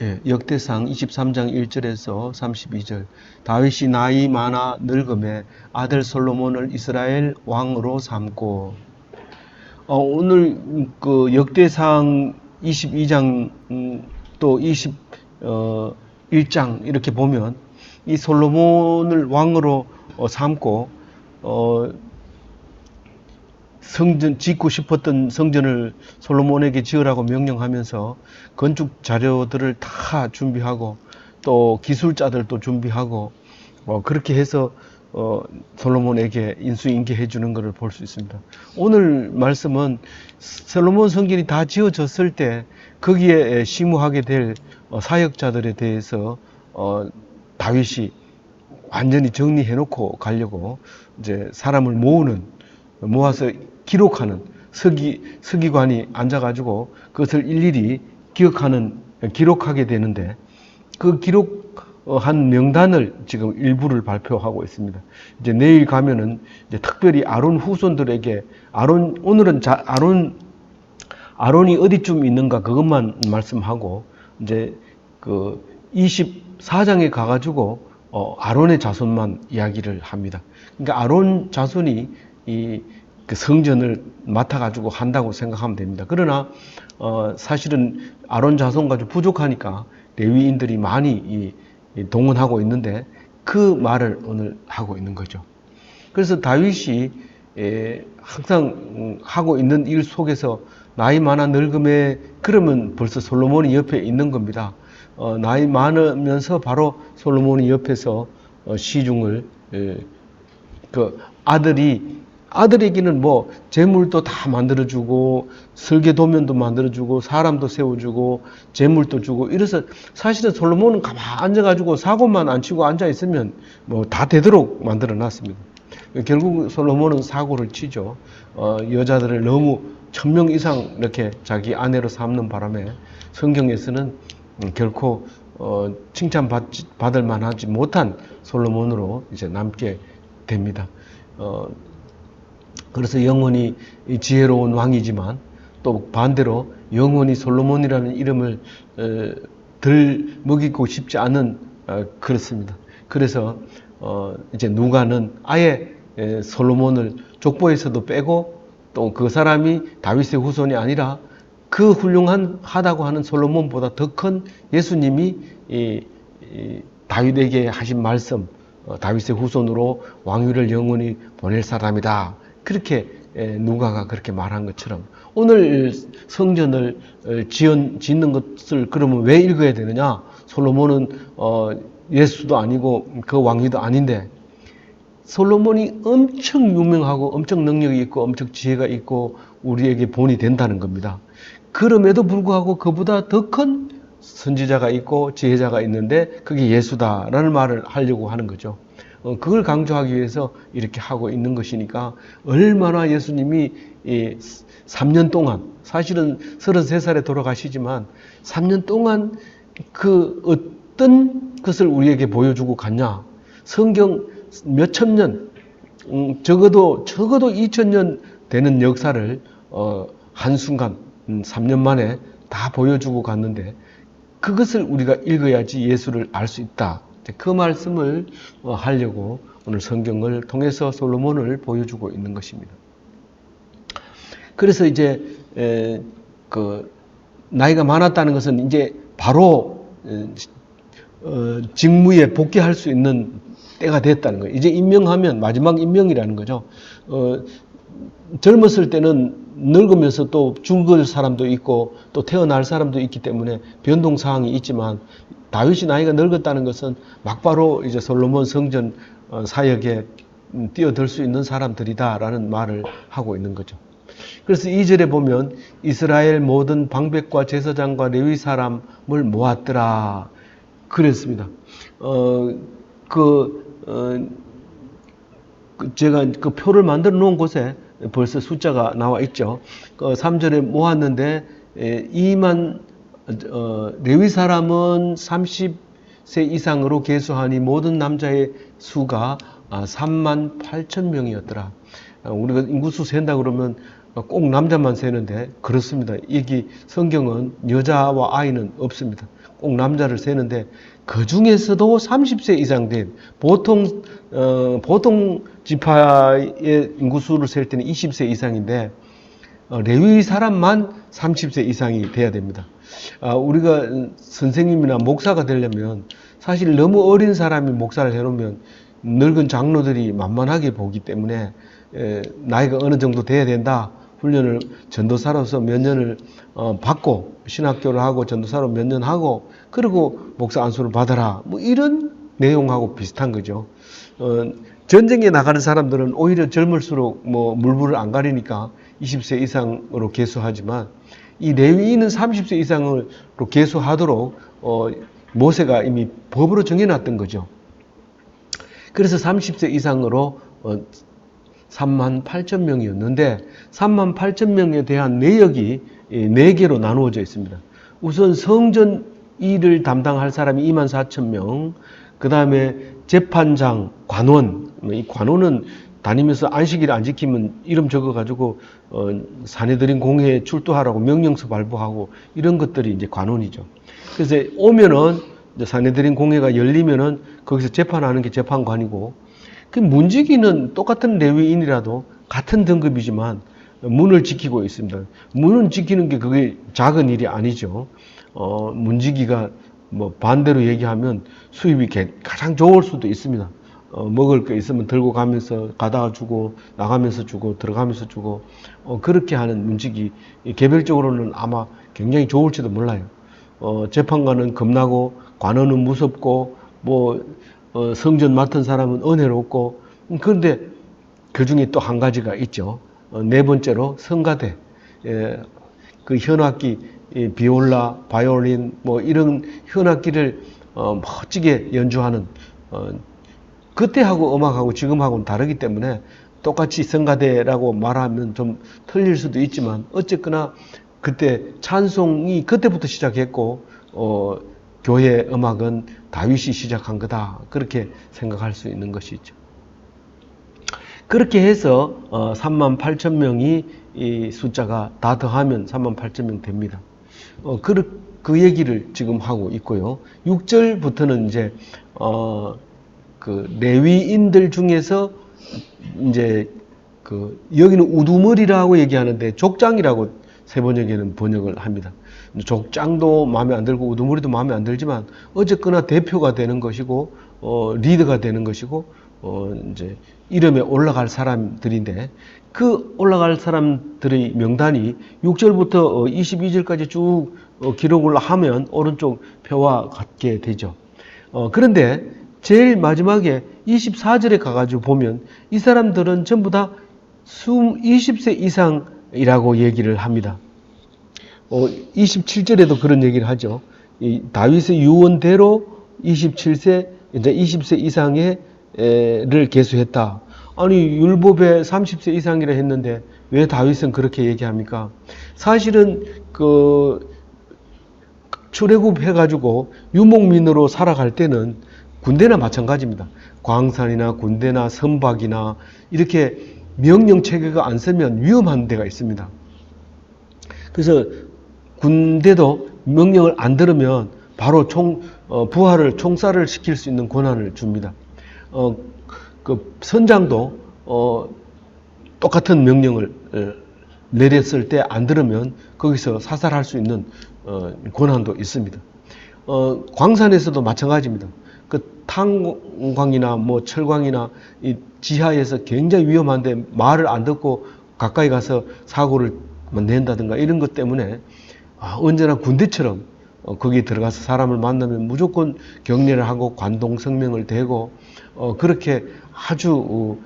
예, 역대상 23장 1절에서 32절. 다윗이 나이 많아 늙음에 아들 솔로몬을 이스라엘 왕으로 삼고. 오늘 그 역대상 22장 또 21장 이렇게 보면 이 솔로몬을 왕으로 삼고 성전 짓고 싶었던 성전을 솔로몬에게 지으라고 명령하면서 건축 자료들을 다 준비하고 또 기술자들도 준비하고 그렇게 해서 솔로몬에게 인수인계해 주는 것을 볼 수 있습니다. 오늘 말씀은 솔로몬 성전이 다 지어졌을 때 거기에 심우하게 될 사역자들에 대해서 다윗이 완전히 정리해 놓고 가려고 이제 사람을 모아서 기록하는 서기관이 앉아가지고 그것을 일일이 기록하게 되는데 그 기록한 명단을 지금 일부를 발표하고 있습니다. 이제 내일 가면은 이제 특별히 아론 후손들에게 오늘은 아론이 어디쯤 있는가 그것만 말씀하고 이제 그 24장에 가가지고 아론의 자손만 이야기를 합니다. 그러니까 아론 자손이 그 성전을 맡아가지고 한다고 생각하면 됩니다. 그러나 사실은 아론 자손 가지고 부족하니까 레위인들이 많이 동원하고 있는데 그 말을 오늘 하고 있는 거죠. 그래서 다윗이 항상 하고 있는 일 속에서 나이 많아 늙음에 그러면 벌써 솔로몬이 옆에 있는 겁니다. 나이 많으면서 바로 솔로몬이 옆에서 시중을 그 아들에게는 뭐 재물도 다 만들어주고 설계도면도 만들어주고 사람도 세워주고 재물도 주고 이래서 사실은 솔로몬은 가만히 앉아가지고 사고만 안 치고 앉아있으면 뭐 다 되도록 만들어놨습니다. 결국 솔로몬은 사고를 치죠. 여자들을 너무 1000명 이상 이렇게 자기 아내로 삼는 바람에 성경에서는 결코 칭찬받을 만하지 못한 솔로몬으로 이제 남게 됩니다. 그래서 영원히 지혜로운 왕이지만 또 반대로 영원히 솔로몬이라는 이름을 덜 먹이고 싶지 않은 그렇습니다. 그래서 이제 누가는 아예 솔로몬을 족보에서도 빼고 또 그 사람이 다윗의 후손이 아니라 그 훌륭하다고 하는 솔로몬보다 더 큰 예수님이 다윗에게 하신 말씀, 다윗의 후손으로 왕위를 영원히 보낼 사람이다. 그렇게 누가가 그렇게 말한 것처럼 오늘 성전을 짓는 것을 그러면 왜 읽어야 되느냐? 솔로몬은 예수도 아니고 그 왕위도 아닌데 솔로몬이 엄청 유명하고 엄청 능력이 있고 엄청 지혜가 있고 우리에게 본이 된다는 겁니다. 그럼에도 불구하고 그보다 더 큰 선지자가 있고 지혜자가 있는데 그게 예수다라는 말을 하려고 하는 거죠. 그걸 강조하기 위해서 이렇게 하고 있는 것이니까 얼마나 예수님이 3년 동안 사실은 33살에 돌아가시지만 3년 동안 그 어떤 것을 우리에게 보여주고 갔냐. 성경 몇천 년, 적어도 2000년 되는 역사를 한순간 3년 만에 다 보여주고 갔는데 그것을 우리가 읽어야지 예수를 알 수 있다. 그 말씀을 하려고 오늘 성경을 통해서 솔로몬을 보여주고 있는 것입니다. 그래서 이제 그 나이가 많았다는 것은 이제 바로 직무에 복귀할 수 있는 때가 됐다는 거예요. 이제 임명하면 마지막 임명이라는 거죠. 젊었을 때는 늙으면서 또 죽을 사람도 있고 또 태어날 사람도 있기 때문에 변동 사항이 있지만 다윗이 나이가 늙었다는 것은 막바로 이제 솔로몬 성전 사역에 뛰어들 수 있는 사람들이다라는 말을 하고 있는 거죠. 그래서 2절에 보면 이스라엘 모든 방백과 제사장과 레위 사람을 모았더라 그랬습니다. 제가 그 표를 만들어 놓은 곳에 벌써 숫자가 나와 있죠. 3절에 모았는데 2만 레위 사람은 30세 이상으로 계수하니 모든 남자의 수가 3만 8천 명이었더라. 우리가 인구수 센다 그러면 꼭 남자만 세는데 그렇습니다. 여기 성경은 여자와 아이는 없습니다. 꼭 남자를 세는데 그 중에서도 30세 이상 된 보통 지파의 인구수를 셀 때는 20세 이상인데 레위 사람만 30세 이상이 돼야 됩니다. 우리가 선생님이나 목사가 되려면 사실 너무 어린 사람이 목사를 해놓으면 늙은 장로들이 만만하게 보기 때문에 나이가 어느 정도 돼야 된다. 훈련을 전도사로서 몇 년을 받고 신학교를 하고 전도사로 몇 년 하고 그리고 목사 안수를 받아라. 뭐 이런 내용하고 비슷한 거죠. 전쟁에 나가는 사람들은 오히려 젊을수록 뭐 물불을 안 가리니까 20세 이상으로 계수하지만 이 레위인은 30세 이상으로 계수하도록 모세가 이미 법으로 정해놨던 거죠. 그래서 30세 이상으로 3만 8천 명이었는데 3만 8천 명에 대한 내역이 4개로 나누어져 있습니다. 우선 성전 일을 담당할 사람이 2만 4천 명, 그 다음에 재판장, 관원, 이 관원은 다니면서 안식일 안 지키면 이름 적어가지고 사내들인 공회에 출두하라고 명령서 발부하고 이런 것들이 이제 관원이죠. 그래서 오면은 사내들인 공회가 열리면은 거기서 재판하는 게 재판관이고 그 문지기는 똑같은 레위인이라도 같은 등급이지만 문을 지키고 있습니다. 문을 지키는 게 그게 작은 일이 아니죠. 문지기가 뭐 반대로 얘기하면 수입이 가장 좋을 수도 있습니다. 먹을 게 있으면 들고 가면서 가다가 주고 나가면서 주고 들어가면서 주고 그렇게 하는 문지기 개별적으로는 아마 굉장히 좋을지도 몰라요. 재판관은 겁나고 관원은 무섭고 뭐 성전 맡은 사람은 은혜롭고 그런데 그 중에 또 한 가지가 있죠. 네 번째로 성가대. 그 현악기 비올라, 바이올린 뭐 이런 현악기를 멋지게 연주하는 그때하고 음악하고 지금하고는 다르기 때문에 똑같이 성가대라고 말하면 좀 틀릴 수도 있지만 어쨌거나 그때 찬송이 그때부터 시작했고 교회 음악은 다윗이 시작한 거다. 그렇게 생각할 수 있는 것이죠. 그렇게 해서 3만 8천 명이 이 숫자가 다 더하면 3만 8천 명 됩니다. 그 얘기를 지금 하고 있고요. 6절부터는 이제 그 레위인들 중에서 이제 여기는 우두머리라고 얘기하는데 족장이라고 세번역에는 번역을 합니다. 족장도 마음에 안 들고 우두머리도 마음에 안 들지만 어쨌거나 대표가 되는 것이고 리더가 되는 것이고 이제 이름에 올라갈 사람들인데 그 올라갈 사람들의 명단이 6절부터 22절까지 쭉 기록을 하면 오른쪽 표와 같게 되죠. 그런데 제일 마지막에 24절에 가가지고 보면 이 사람들은 전부 다 20세 이상이라고 얘기를 합니다. 27절에도 그런 얘기를 하죠. 이 다윗의 유언대로 27세, 이제 20세 이상을 계수했다. 아니, 율법에 30세 이상이라 했는데 왜 다윗은 그렇게 얘기합니까? 사실은 출애굽 해가지고 유목민으로 살아갈 때는 군대나 마찬가지입니다. 광산이나 군대나 선박이나 이렇게 명령 체계가 안 서면 위험한 데가 있습니다. 그래서 군대도 명령을 안 들으면 바로 부하를 총살을 시킬 수 있는 권한을 줍니다. 그 선장도 똑같은 명령을 내렸을 때 안 들으면 거기서 사살할 수 있는 권한도 있습니다. 광산에서도 마찬가지입니다. 그 탄광이나 뭐 철광이나 이 지하에서 굉장히 위험한데 말을 안 듣고 가까이 가서 사고를 낸다든가 이런 것 때문에 언제나 군대처럼 거기 들어가서 사람을 만나면 무조건 경례를 하고 관동 성명을 대고 그렇게 아주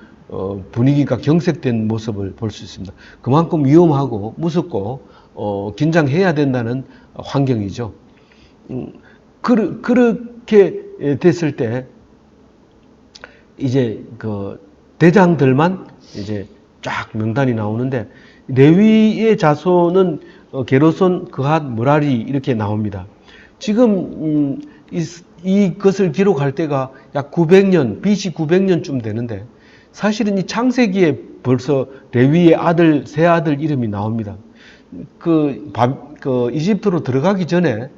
분위기가 경색된 모습을 볼 수 있습니다. 그만큼 위험하고 무섭고 긴장해야 된다는 환경이죠. 그렇게 됐을 때 이제 그 대장들만 이제 쫙 명단이 나오는데 레위의 자손은 게르손, 그핫, 므라리 이렇게 나옵니다. 지금 이것을 기록할 때가 약 900년, BC 900년쯤 되는데 사실은 이 창세기에 벌써 레위의 아들, 세 아들 이름이 나옵니다. 이집트로 들어가기 전에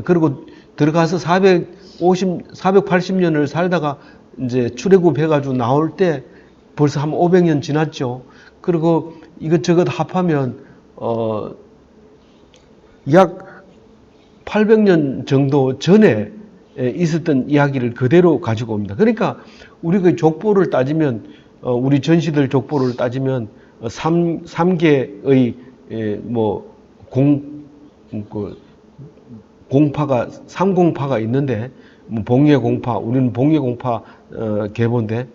그리고 들어가서 480년을 살다가 이제 출애굽해가지고 나올 때 벌써 한 500년 지났죠. 그리고 이것저것 합하면, 약 800년 정도 전에 있었던 이야기를 그대로 가지고 옵니다. 그러니까 우리가 족보를 따지면, 우리 전시들 족보를 따지면, 3개의, 공파가, 삼공파가 있는데, 봉예공파, 우리는 봉예공파, 계보인데,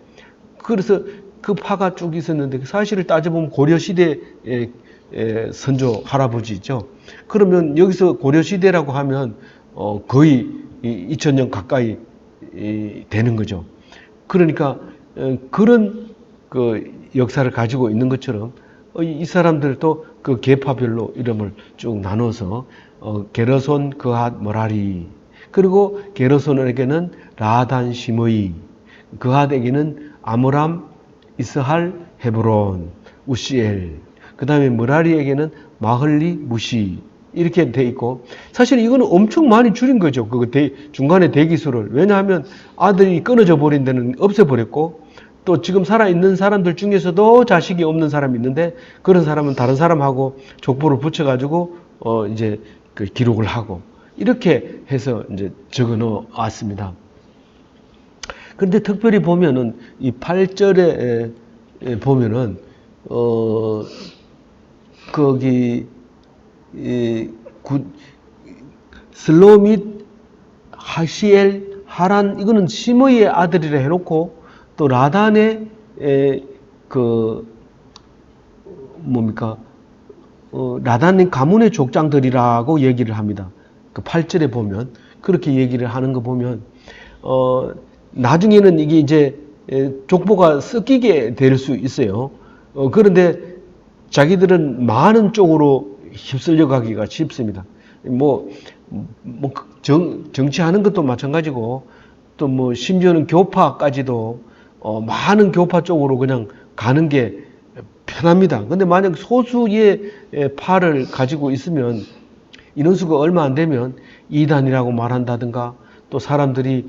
그래서 그 파가 쭉 있었는데, 사실을 따져보면 고려시대 선조 할아버지 있죠. 그러면 여기서 고려시대라고 하면, 거의 2000년 가까이 되는 거죠. 그러니까, 그런 그 역사를 가지고 있는 것처럼, 이 사람들도 그 계파별로 이름을 쭉 나눠서, 게르손, 그핫, 머라리, 그리고 게르손에게는 라단, 시므이, 그핫에게는 아므람, 이스할, 헤브론, 우시엘, 그 다음에 머라리에게는 마흘리, 무시, 이렇게 돼 있고, 사실 이거는 엄청 많이 줄인 거죠. 그 중간에 대기수를. 왜냐하면 아들이 끊어져 버린 데는 없애버렸고, 또 지금 살아있는 사람들 중에서도 자식이 없는 사람이 있는데, 그런 사람은 다른 사람하고 족보를 붙여가지고, 이제 그 기록을 하고, 이렇게 해서 이제 적어 놓았습니다. 그런데 특별히 보면은, 이 8절에 보면은, 거기, 슬로밋, 하시엘, 하란, 이거는 시므이의 아들이라 해놓고, 또 라단의 라단의 가문의 족장들이라고 얘기를 합니다. 그 8절에 보면 그렇게 얘기를 하는 거 보면 나중에는 이게 이제 족보가 섞이게 될 수 있어요. 그런데 자기들은 많은 쪽으로 휩쓸려 가기가 쉽습니다. 정치하는 것도 마찬가지고, 또 심지어는 교파까지도 많은 교파 쪽으로 그냥 가는 게 편합니다. 근데 만약 소수의 파를 가지고 있으면, 인원수가 얼마 안 되면 이단이라고 말한다든가, 또 사람들이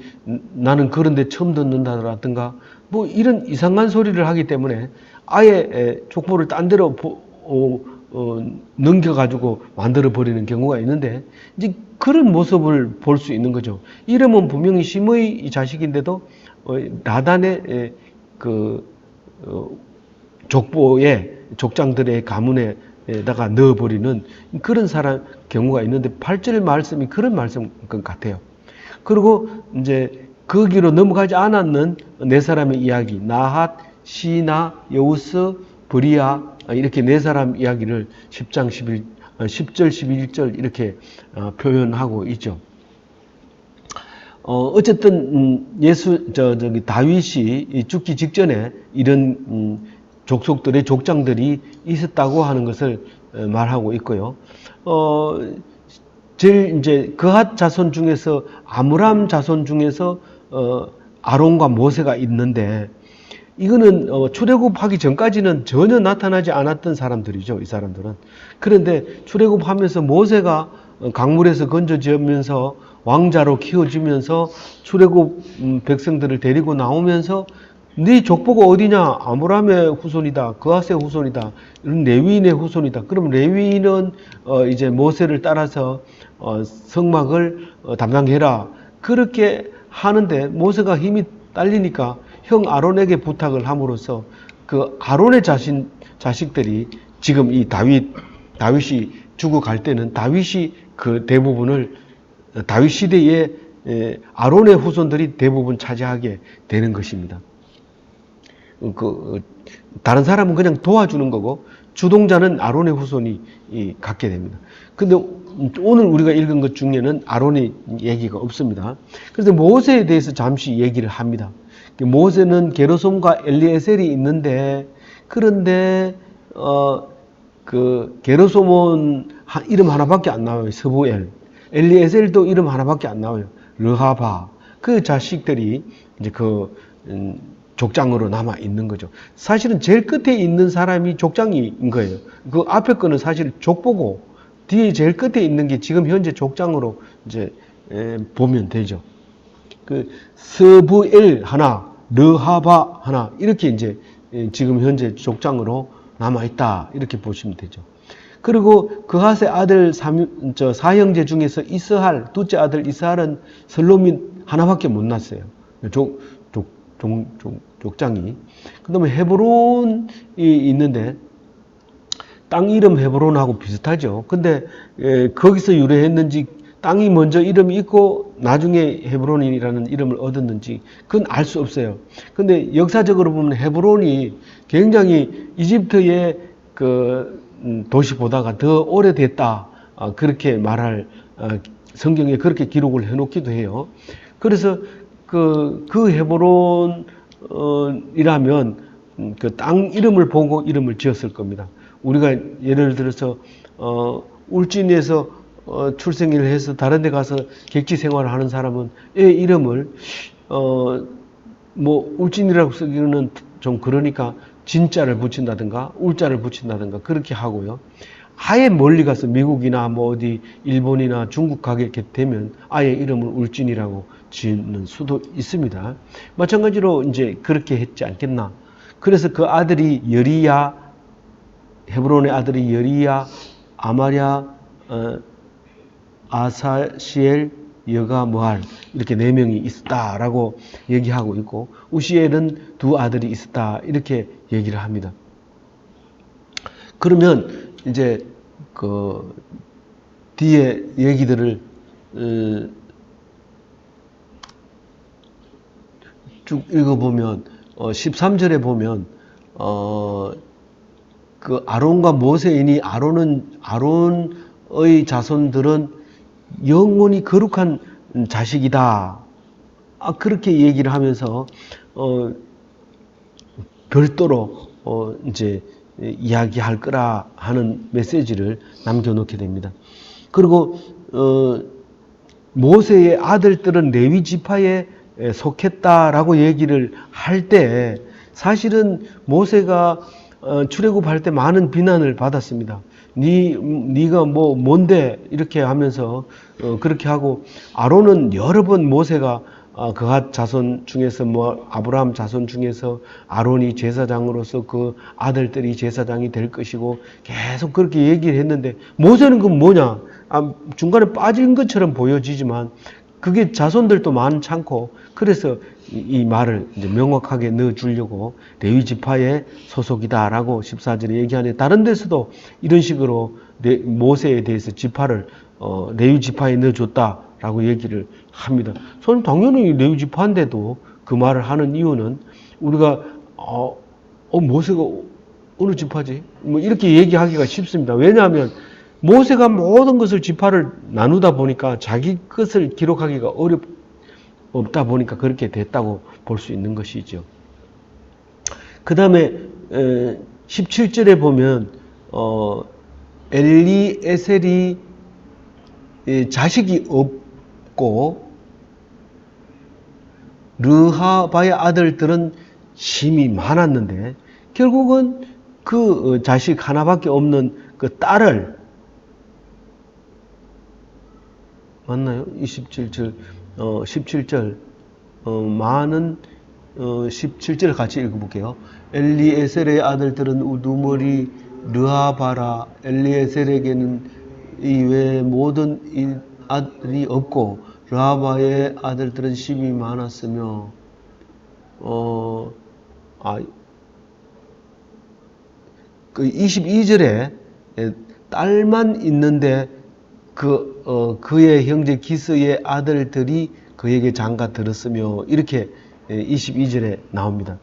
나는 그런데 처음 듣는다든가, 이런 이상한 소리를 하기 때문에 아예 족보를 딴 데로 넘겨가지고 만들어버리는 경우가 있는데, 이제 그런 모습을 볼 수 있는 거죠. 이름은 분명히 심의 자식인데도 라단의 족보에, 족장들의 가문에다가 넣어버리는 그런 경우가 있는데, 8절 말씀이 그런 말씀 같아요. 그리고 이제 거기로 넘어가지 않았는 네 사람의 이야기, 나핫, 시나, 여우스, 브리아, 이렇게 네 사람 이야기를 10절, 11절 이렇게 표현하고 있죠. 어쨌든 다윗이 죽기 직전에 이런 족속들의 족장들이 있었다고 하는 것을 말하고 있고요. 제일 이제 그핫 자손 중에서, 아므람 자손 중에서 아론과 모세가 있는데, 이거는 출애굽하기 전까지는 전혀 나타나지 않았던 사람들이죠, 이 사람들은. 그런데 출애굽하면서 모세가 강물에서 건져지면서 왕자로 키워지면서 출애굽 백성들을 데리고 나오면서, 네 족보가 어디냐? 아므람의 후손이다, 그핫의 후손이다, 이런 레위인의 후손이다. 그럼 레위인은 이제 모세를 따라서 성막을 담당해라, 그렇게 하는데, 모세가 힘이 딸리니까 형 아론에게 부탁을 함으로써 그 아론의 자식들이 지금 이 다윗이 죽어갈 때는 다윗이 그 대부분을, 다윗 시대에 아론의 후손들이 대부분 차지하게 되는 것입니다. 다른 사람은 그냥 도와주는 거고, 주동자는 아론의 후손이 갖게 됩니다. 근데 오늘 우리가 읽은 것 중에는 아론의 얘기가 없습니다. 그래서 모세에 대해서 잠시 얘기를 합니다. 모세는 게르솜과 엘리에셀이 있는데, 그런데 게르솜은 이름 하나밖에 안 나와요. 스부엘. 엘리에셀도 이름 하나밖에 안 나와요. 르하바. 그 자식들이 이제 족장으로 남아 있는 거죠. 사실은 제일 끝에 있는 사람이 족장인 거예요. 그 앞에 거는 사실 족보고, 뒤에 제일 끝에 있는 게 지금 현재 족장으로 이제 보면 되죠. 그 스브엘 하나, 르하바 하나 이렇게 이제 지금 현재 족장으로 남아 있다 이렇게 보시면 되죠. 그리고 그핫의 아들 사형제 중에서 이스할 둘째 아들 이스할은 슬로민 하나밖에 못 낳았어요. 족장이. 그다음에 헤브론이 있는데 땅 이름 헤브론하고 비슷하죠. 근데 거기서 유래했는지 땅이 먼저 이름이 있고 나중에 헤브론이라는 이름을 얻었는지 그건 알 수 없어요. 근데 역사적으로 보면 헤브론이 굉장히 이집트의 그 도시보다가 더 오래됐다. 그렇게 말할 성경에 그렇게 기록을 해놓기도 해요. 그래서 그 헤브론이라면 그 땅 이름을 보고 이름을 지었을 겁니다. 우리가 예를 들어서 울진에서 출생을 해서 다른 데 가서 객지 생활을 하는 사람은 애 이름을 뭐 울진이라고 쓰기는 좀 그러니까 진자를 붙인다든가 울자를 붙인다든가 그렇게 하고요. 아예 멀리 가서 미국이나 뭐 어디 일본이나 중국 가게 되면 아예 이름을 울진이라고 지는 수도 있습니다. 마찬가지로 이제 그렇게 했지 않겠나. 그래서 그 아들이 여리야, 헤브론의 아들이 여리야, 아마랴, 아사시엘, 여가므할 이렇게 네 명이 있었다라고 얘기하고 있고 우시엘은 두 아들이 있었다 이렇게 얘기를 합니다. 그러면 이제 그 뒤에 얘기들을 쭉 읽어보면 13절에 보면 그 아론과 모세이니 아론의 자손들은 영원히 거룩한 자식이다. 그렇게 얘기를 하면서 별도로 이제 이야기할 거라 하는 메시지를 남겨놓게 됩니다. 그리고 모세의 아들들은 레위 지파에 속했다라고 얘기를 할 때 사실은 모세가 출애굽할 때 많은 비난을 받았습니다. 네가 뭐 뭔데 이렇게 하면서 그렇게 하고 아론은 여러 번 모세가 그핫 자손 중에서 뭐 아브라함 자손 중에서 아론이 제사장으로서 그 아들들이 제사장이 될 것이고 계속 그렇게 얘기를 했는데 모세는 그 뭐냐 중간에 빠진 것처럼 보여지지만 그게 자손들도 많잖고 그래서 이 말을 이제 명확하게 넣어주려고 레위 지파의 소속이다라고 14절에 얘기하는데 다른 데서도 이런 식으로 모세에 대해서 지파를 레위 지파에 넣어줬다라고 얘기를 합니다. 저는 당연히 레위 지파인데도 그 말을 하는 이유는 우리가 모세가 어느 지파지? 뭐 이렇게 얘기하기가 쉽습니다. 왜냐하면 모세가 모든 것을 지파를 나누다 보니까 자기 것을 기록하기가 없다 보니까 그렇게 됐다고 볼 수 있는 것이죠. 그 다음에 17절에 보면 엘리에셀이 자식이 없고 르하바의 아들들은 심이 많았는데 결국은 그 자식 하나밖에 없는 그 딸을 맞나요? 27절 17절 많은 17절 같이 읽어볼게요. 엘리에셀의 아들들은 우두머리 르하바라 엘리에셀에게는 이외에 모든 아들이 없고 르하바의 아들들은 심이 많았으며 그 22절에 딸만 있는데 그의 형제 기스의 아들들이 그에게 장가 들었으며 이렇게 22절에 나옵니다.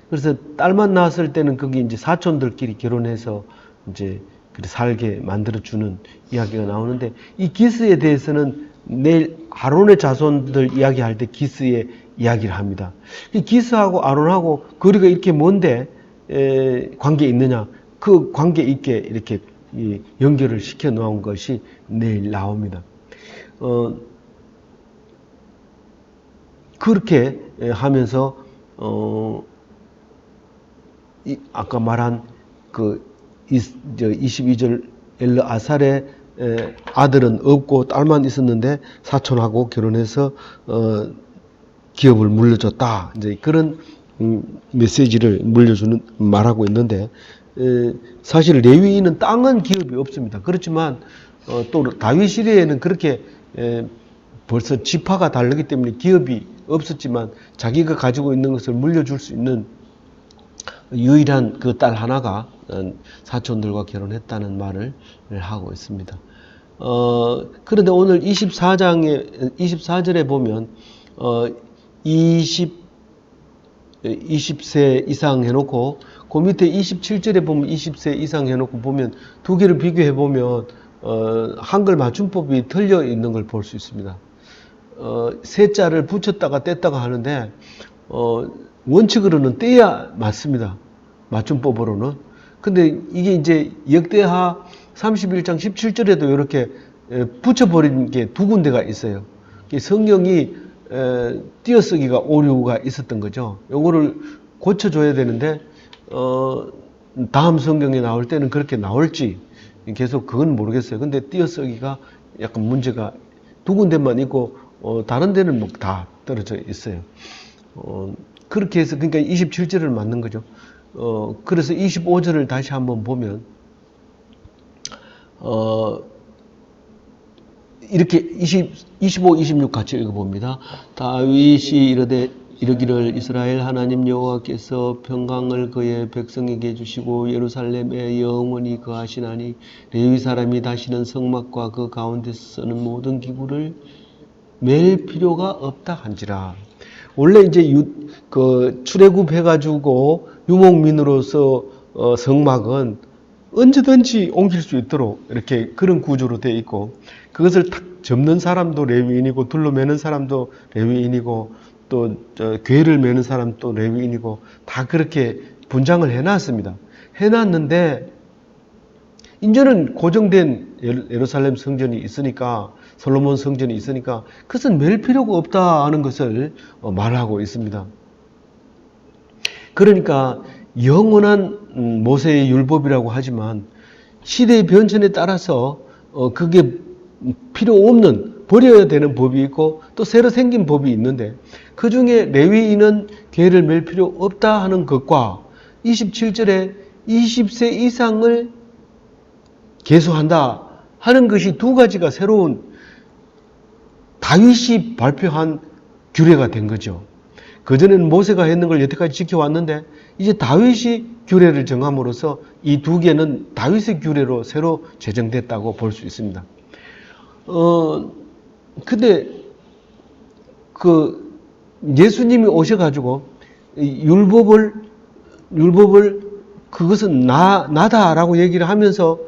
그래서 딸만 낳았을 때는 거기 이제 사촌들끼리 결혼해서 이제 살게 만들어주는 이야기가 나오는데 이 기스에 대해서는 내일 아론의 자손들 이야기할 때 기스의 이야기를 합니다. 이 기스하고 아론하고 거리가 이렇게 먼데 관계 있느냐? 그 관계 있게 이렇게 연결을 시켜 놓은 것이 내일 나옵니다. 그렇게 하면서 아까 말한 그 22절 엘르아살의 아들은 없고 딸만 있었는데 사촌하고 결혼해서 기업을 물려줬다. 이제 그런 메시지를 물려주는 말하고 있는데 사실 레위인은 땅은 기업이 없습니다. 그렇지만 또 다윗 시대에는 그렇게 벌써 지파가 다르기 때문에 기업이 없었지만 자기가 가지고 있는 것을 물려줄 수 있는 유일한 그 딸 하나가 사촌들과 결혼했다는 말을 하고 있습니다. 그런데 오늘 24절에 보면 20세 이상 해놓고 그 밑에 27절에 보면 20세 이상 해놓고 보면 두 개를 비교해 보면 한글 맞춤법이 틀려 있는 걸 볼 수 있습니다. 세자를 붙였다가 뗐다가 하는데 원칙으로는 떼야 맞습니다. 맞춤법으로는. 근데 이게 이제 역대하 31장 17절에도 이렇게 붙여버린 게 두 군데가 있어요. 성경이 띄어쓰기가 오류가 있었던 거죠. 요거를 고쳐줘야 되는데 다음 성경에 나올 때는 그렇게 나올지 계속 그건 모르겠어요. 근데 띄어쓰기가 약간 문제가 두 군데만 있고 다른 데는 뭐 다 떨어져 있어요. 그렇게 해서 그러니까 27절을 맞는 거죠. 그래서 25절을 다시 한번 보면 이렇게 25, 26 같이 읽어봅니다. 다윗이 이르기를 이스라엘 하나님 여호와께서 평강을 그의 백성에게 주시고 예루살렘에 영원히 거하시나니 레위 사람이 다시는 성막과 그 가운데서 쓰는 모든 기구를 맬 필요가 없다 한지라. 원래 이제 출애굽 해가지고 유목민으로서 성막은 언제든지 옮길 수 있도록 이렇게 그런 구조로 되어 있고 그것을 탁 접는 사람도 레위인이고 둘러매는 사람도 레위인이고 또 궤를 매는 사람도 레위인이고 다 그렇게 분장을 해놨습니다. 해놨는데 이제는 고정된 예루살렘 성전이 있으니까 솔로몬 성전이 있으니까 그것은 맬 필요가 없다 하는 것을 말하고 있습니다. 그러니까 영원한 모세의 율법이라고 하지만 시대의 변천에 따라서 그게 필요 없는 버려야 되는 법이 있고 또 새로 생긴 법이 있는데 그 중에 레위인은 궤를 맬 필요 없다 하는 것과 27절에 20세 이상을 계수한다 하는 것이 두 가지가 새로운 다윗이 발표한 규례가 된 거죠. 그전에는 모세가 했는 걸 여태까지 지켜왔는데 이제 다윗이 규례를 정함으로써 이 두 개는 다윗의 규례로 새로 제정됐다고 볼 수 있습니다. 근데 예수님이 오셔가지고 율법을 그것은 나다라고 얘기를 하면서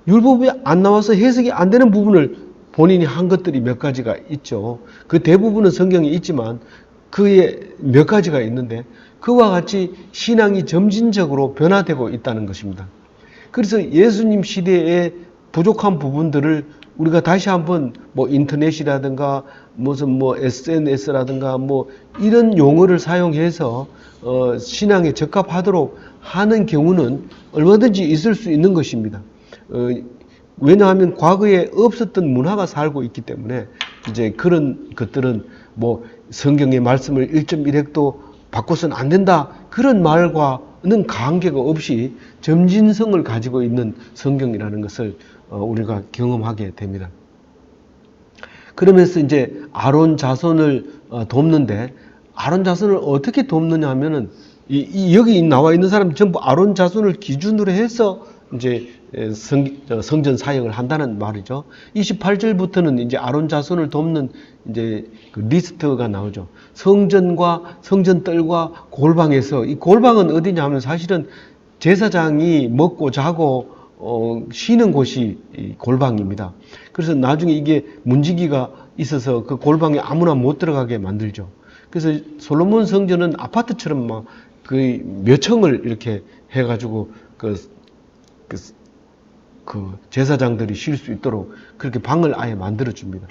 율법이 안 나와서 해석이 안 되는 부분을 본인이 한 것들이 몇 가지가 있죠. 그 대부분은 성경에 있지만 그의 몇 가지가 있는데 그와 같이 신앙이 점진적으로 변화되고 있다는 것입니다. 그래서 예수님 시대의 부족한 부분들을 우리가 다시 한번 인터넷이라든가 무슨 SNS라든가 이런 용어를 사용해서 신앙에 적합하도록 하는 경우는 얼마든지 있을 수 있는 것입니다. 왜냐하면 과거에 없었던 문화가 살고 있기 때문에 이제 그런 것들은 성경의 말씀을 1.1획도 바꿔서는 안 된다 그런 말과는 관계가 없이 점진성을 가지고 있는 성경이라는 것을 우리가 경험하게 됩니다. 그러면서 이제 아론 자손을 돕는데 아론 자손을 어떻게 돕느냐 하면은 여기 나와 있는 사람 전부 아론 자손을 기준으로 해서 이제 성전 사역을 한다는 말이죠. 28절부터는 이제 아론 자손을 돕는 이제 그 리스트가 나오죠. 성전과 성전뜰과 골방에서 이 골방은 어디냐 하면 사실은 제사장이 먹고 자고 쉬는 곳이 골방입니다. 그래서 나중에 이게 문지기가 있어서 그 골방에 아무나 못 들어가게 만들죠. 그래서 솔로몬 성전은 아파트처럼 막 그 몇 층을 이렇게 해가지고 그 제사장들이 쉴 수 있도록 그렇게 방을 아예 만들어 줍니다.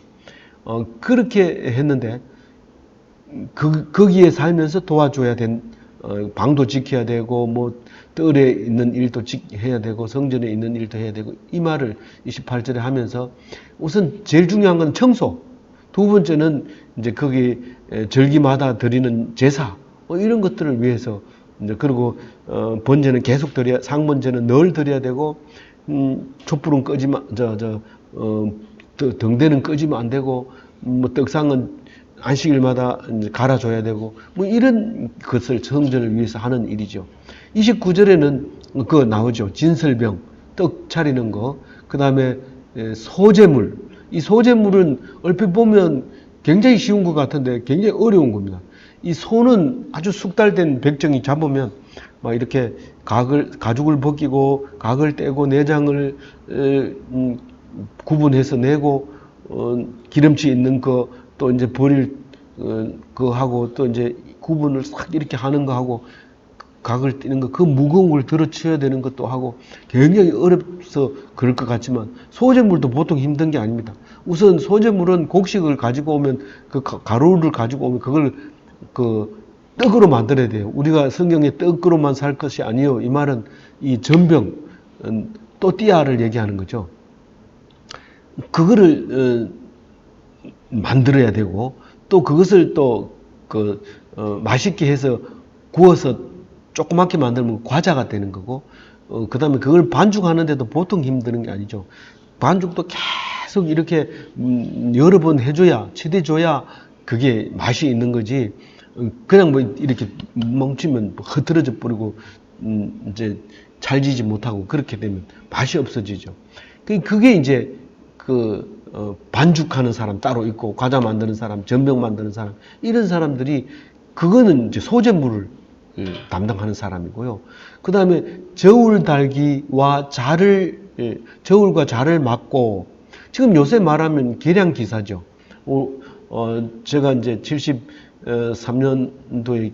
그렇게 했는데 거기에 살면서 도와줘야 된 방도 지켜야 되고 뭐 뜰에 있는 일도 해야 되고 성전에 있는 일도 해야 되고 이 말을 28절에 하면서 우선 제일 중요한 건 청소, 두 번째는 이제 거기 절기마다 드리는 제사 이런 것들을 위해서 이제 그리고 번제는 계속 드려야 상번제는 늘 드려야 되고 촛불은 끄지만 등대는 끄지면 안 되고 뭐 떡상은 안식일마다 이제 갈아줘야 되고 뭐 이런 것을 성전을 위해서 하는 일이죠. 29절에는 그거 나오죠. 진설병, 떡 차리는 거, 그 다음에 소제물. 이 소제물은 얼핏 보면 굉장히 쉬운 것 같은데 굉장히 어려운 겁니다. 이 소는 아주 숙달된 백정이 잡으면 막 이렇게 가죽을 벗기고 각을 떼고 내장을 구분해서 내고 기름치 있는 거 또 이제 버릴 거 하고 또 이제 구분을 싹 이렇게 하는 거 하고 각을 떼는 거 그 무거운 걸 들어쳐야 되는 것도 하고 굉장히 어렵서 그럴 것 같지만 소재물도 보통 힘든 게 아닙니다. 우선 소재물은 곡식을 가지고 오면 그 가루를 가지고 오면 그걸 그 떡으로 만들어야 돼요. 우리가 성경에 떡으로만 살 것이 아니요. 이 말은 이 전병 또띠아를 얘기하는 거죠. 그거를 만들어야 되고 또 그것을 또 맛있게 해서 구워서 조그맣게 만들면 과자가 되는 거고 그 다음에 그걸 반죽하는데도 보통 힘드는 게 아니죠. 반죽도 계속 이렇게 여러 번 해줘야 치대줘야 그게 맛이 있는 거지. 그냥 뭐 이렇게 멈추면 흐트러져 버리고 이제 찰지지 못하고 그렇게 되면 맛이 없어지죠. 그게 이제 반죽하는 사람 따로 있고 과자 만드는 사람, 전병 만드는 사람 이런 사람들이 그거는 이제 소재물을 담당하는 사람이고요. 그 다음에 저울 달기와 저울과 자를 막고 지금 요새 말하면 계량 기사죠. 제가 이제 73년도에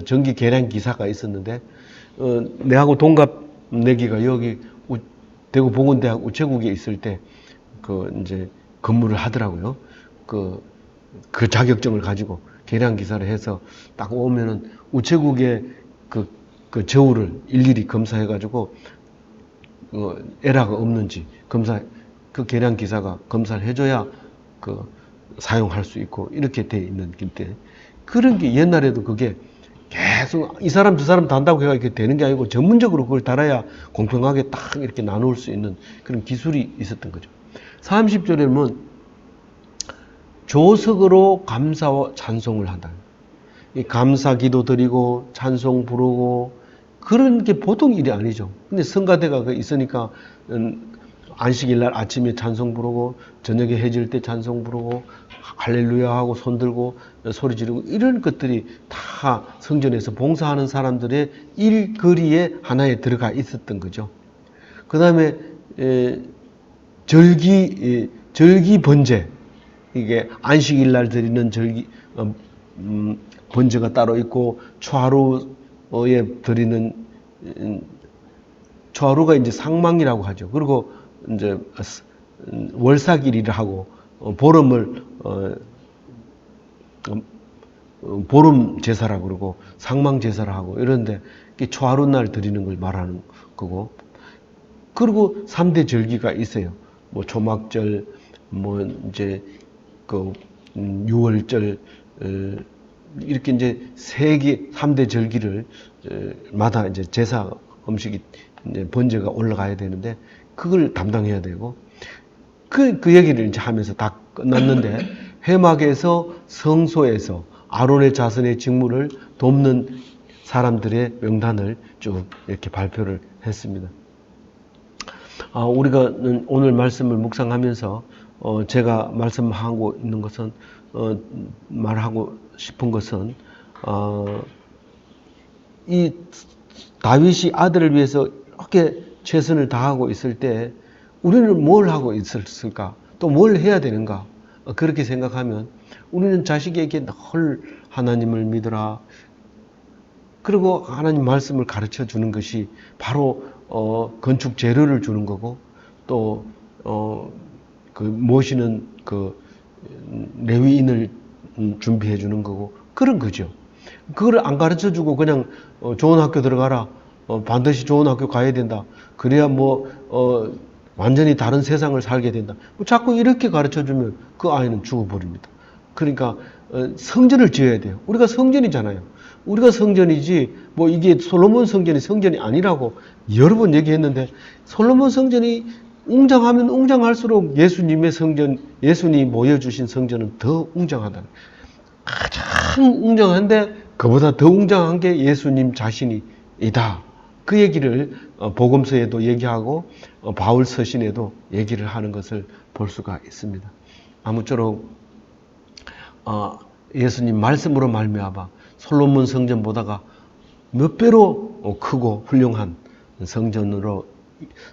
전기 계량 기사가 있었는데 내하고 동갑 내기가 여기 대구 보건대학 우체국에 있을 때 이제 근무를 하더라고요. 그 자격증을 가지고 계량 기사를 해서 딱 오면은 우체국에 그 저울을 일일이 검사해가지고 에러가 없는지 그 계량 기사가 검사를 해줘야 사용할 수 있고 이렇게 돼 있는 건데 그런 게 옛날에도 그게 계속 이 사람 저 사람 단다고 해가 이렇게 되는 게 아니고 전문적으로 그걸 달아야 공평하게 딱 이렇게 나눌 수 있는 그런 기술이 있었던 거죠. 30절에 보면 조석으로 감사와 찬송을 한다. 이 감사 기도 드리고 찬송 부르고 그런 게 보통 일이 아니죠. 근데 성가대가 있으니까 안식일 날 아침에 찬송 부르고 저녁에 해질 때 찬송 부르고 할렐루야 하고 손 들고 소리 지르고 이런 것들이 다 성전에서 봉사하는 사람들의 일거리에 하나에 들어가 있었던 거죠. 그 다음에 절기 번제, 이게 안식일 날 드리는 번제가 따로 있고 초하루에 드리는 초하루가 이제 상망이라고 하죠. 그리고 이제 월삭일이라 하고 보름을 보름 제사라고 그러고 상망 제사라 하고 이런데 초하루 날 드리는 걸 말하는 거고 그리고 3대 절기가 있어요. 뭐 초막절, 뭐 이제 유월절 이렇게 이제 3대 절기를 마다 이제 제사 음식이 이제 번제가 올라가야 되는데 그걸 담당해야 되고 그 얘기를 이제 하면서 다 끝났는데 회막에서 성소에서 아론의 자손의 직무를 돕는 사람들의 명단을 쭉 이렇게 발표를 했습니다. 우리가 오늘 말씀을 묵상하면서 제가 말씀하고 있는 것은 말하고 싶은 것은 이 다윗이 아들을 위해서 이렇게 최선을 다하고 있을 때 우리는 뭘 하고 있었을까? 또 뭘 해야 되는가? 그렇게 생각하면 우리는 자식에게 늘 하나님을 믿으라. 그리고 하나님 말씀을 가르쳐 주는 것이 바로 건축 재료를 주는 거고 또 모시는 레위인을 준비해 주는 거고 그런 거죠. 그걸 안 가르쳐 주고 그냥 좋은 학교 들어가라. 반드시 좋은 학교 가야 된다. 그래야 완전히 다른 세상을 살게 된다. 자꾸 이렇게 가르쳐 주면 그 아이는 죽어버립니다. 그러니까 성전을 지어야 돼요. 우리가 성전이잖아요. 우리가 성전이지 이게 솔로몬 성전이 성전이 아니라고 여러 번 얘기했는데, 솔로몬 성전이 웅장하면 웅장할수록 예수님의 성전, 예수님이 모여주신 성전은 더 웅장하다. 가장 웅장한데 그보다 더 웅장한 게 예수님 자신이다. 그 얘기를 복음서에도 얘기하고 바울 서신에도 얘기를 하는 것을 볼 수가 있습니다. 아무쪼록 예수님 말씀으로 말미암아 솔로몬 성전보다가 몇 배로 크고 훌륭한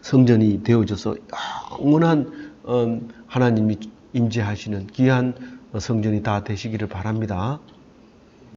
성전이 되어져서 영원한 하나님이 임재하시는 귀한 성전이 다 되시기를 바랍니다.